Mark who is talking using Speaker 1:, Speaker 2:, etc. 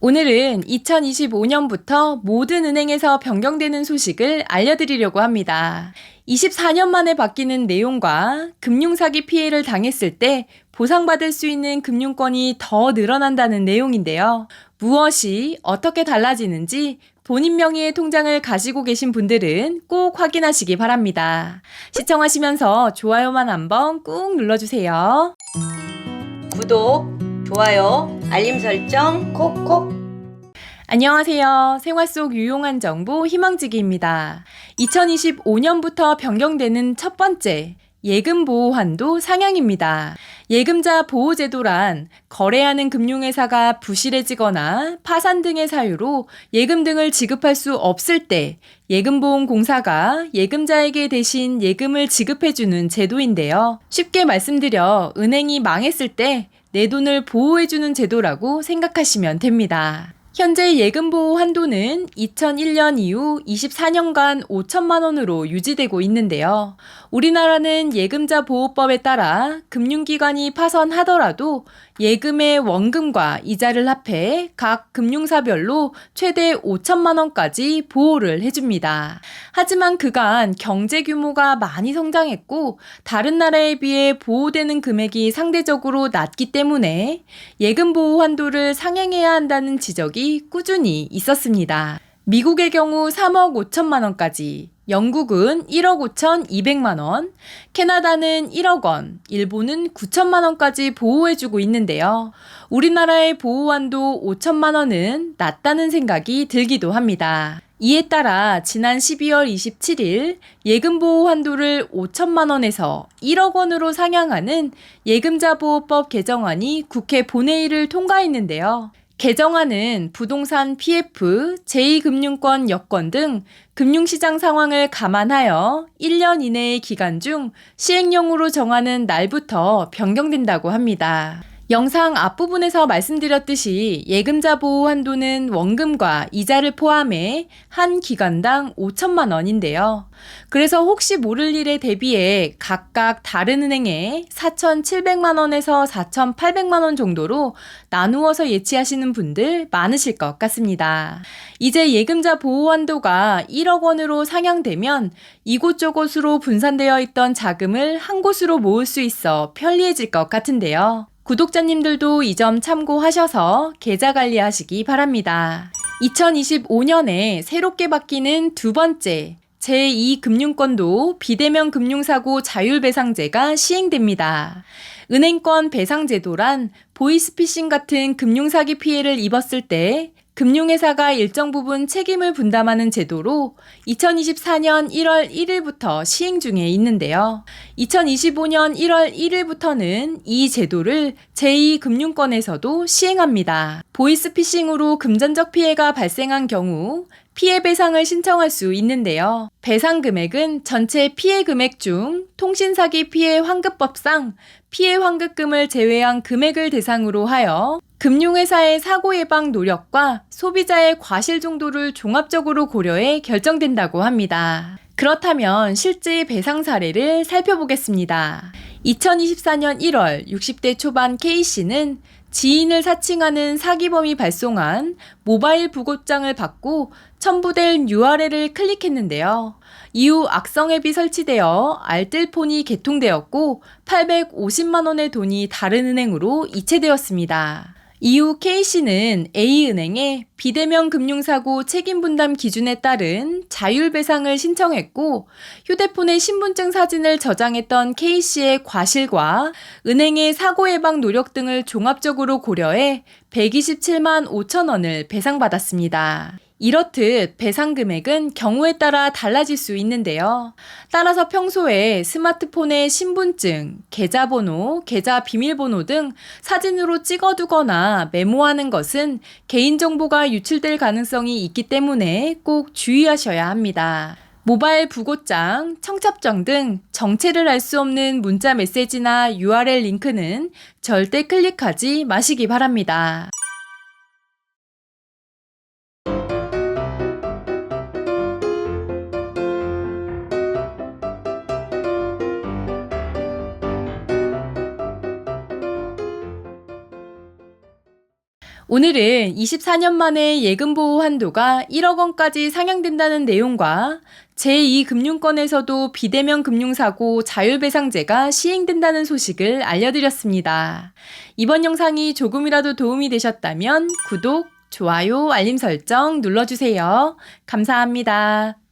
Speaker 1: 오늘은 2025년부터 모든 은행에서 변경되는 소식을 알려드리려고 합니다. 24년 만에 바뀌는 내용과 금융사기 피해를 당했을 때 보상받을 수 있는 금융권이 더 늘어난다는 내용인데요. 무엇이 어떻게 달라지는지 본인 명의의 통장을 가지고 계신 분들은 꼭 확인하시기 바랍니다. 시청하시면서 좋아요만 한번 꾹 눌러주세요.
Speaker 2: 구독, 좋아요, 알림 설정 콕콕.
Speaker 1: 안녕하세요. 생활 속 유용한 정보 희망지기입니다. 2025년부터 변경되는 첫 번째, 예금보호한도 상향입니다. 예금자 보호제도란 거래하는 금융회사가 부실해지거나 파산 등의 사유로 예금 등을 지급할 수 없을 때 예금보험공사가 예금자에게 대신 예금을 지급해주는 제도인데요. 쉽게 말씀드려 은행이 망했을 때 내 돈을 보호해주는 제도라고 생각하시면 됩니다. 현재 예금보호 한도는 2001년 이후 24년간 5천만 원으로 유지되고 있는데요. 우리나라는 예금자 보호법에 따라 금융기관이 파산하더라도 예금의 원금과 이자를 합해 각 금융사별로 최대 5천만 원까지 보호를 해줍니다. 하지만 그간 경제 규모가 많이 성장했고 다른 나라에 비해 보호되는 금액이 상대적으로 낮기 때문에 예금보호 한도를 상향해야 한다는 지적이 꾸준히 있었습니다. 미국의 경우 3억 5천만 원까지, 영국은 1억 5천2백만 원, 캐나다는 1억 원, 일본은 9천만 원까지 보호해주고 있는데요. 우리나라의 보호한도 5천만 원은 낮다는 생각이 들기도 합니다. 이에 따라 지난 12월 27일 예금보호 한도를 5천만 원에서 1억 원으로 상향하는 예금자보호법 개정안이 국회 본회의를 통과했는데요. 개정안은 부동산 PF, 제2금융권 여건 등 금융시장 상황을 감안하여 1년 이내의 기간 중 시행령으로 정하는 날부터 변경된다고 합니다. 영상 앞부분에서 말씀드렸듯이 예금자 보호 한도는 원금과 이자를 포함해 한 기간당 5천만 원인데요. 그래서 혹시 모를 일에 대비해 각각 다른 은행에 4,700만 원에서 4,800만 원 정도로 나누어서 예치하시는 분들 많으실 것 같습니다. 이제 예금자 보호 한도가 1억 원으로 상향되면 이곳저곳으로 분산되어 있던 자금을 한 곳으로 모을 수 있어 편리해질 것 같은데요. 구독자님들도 이 점 참고하셔서 계좌 관리하시기 바랍니다. 2025년에 새롭게 바뀌는 두 번째, 제2금융권도 비대면 금융사고 자율배상제가 시행됩니다. 은행권 배상제도란 보이스피싱 같은 금융사기 피해를 입었을 때 금융회사가 일정 부분 책임을 분담하는 제도로 2024년 1월 1일부터 시행 중에 있는데요. 2025년 1월 1일부터는 이 제도를 제2금융권에서도 시행합니다. 보이스피싱으로 금전적 피해가 발생한 경우 피해 배상을 신청할 수 있는데요. 배상 금액은 전체 피해 금액 중 통신사기 피해 환급법상 피해 환급금을 제외한 금액을 대상으로 하여 금융회사의 사고 예방 노력과 소비자의 과실 정도를 종합적으로 고려해 결정된다고 합니다. 그렇다면 실제 배상 사례를 살펴보겠습니다. 2024년 1월 60대 초반 K씨는 지인을 사칭하는 사기범이 발송한 모바일 부고장을 받고 첨부된 URL을 클릭했는데요. 이후 악성 앱이 설치되어 알뜰폰이 개통되었고 850만 원의 돈이 다른 은행으로 이체되었습니다. 이후 K씨는 A은행에 비대면 금융사고 책임분담 기준에 따른 자율배상을 신청했고 휴대폰에 신분증 사진을 저장했던 K씨의 과실과 은행의 사고 예방 노력 등을 종합적으로 고려해 127만 5천 원을 배상받았습니다. 이렇듯 배상 금액은 경우에 따라 달라질 수 있는데요. 따라서 평소에 스마트폰에 신분증, 계좌번호, 계좌 비밀번호 등 사진으로 찍어두거나 메모하는 것은 개인정보가 유출될 가능성이 있기 때문에 꼭 주의하셔야 합니다. 모바일 부고장, 청첩장 등 정체를 알 수 없는 문자 메시지나 URL 링크는 절대 클릭하지 마시기 바랍니다. 오늘은 24년 만에 예금보호 한도가 1억 원까지 상향된다는 내용과 제2금융권에서도 비대면 금융사고 자율배상제가 시행된다는 소식을 알려드렸습니다. 이번 영상이 조금이라도 도움이 되셨다면 구독, 좋아요, 알림 설정 눌러주세요. 감사합니다.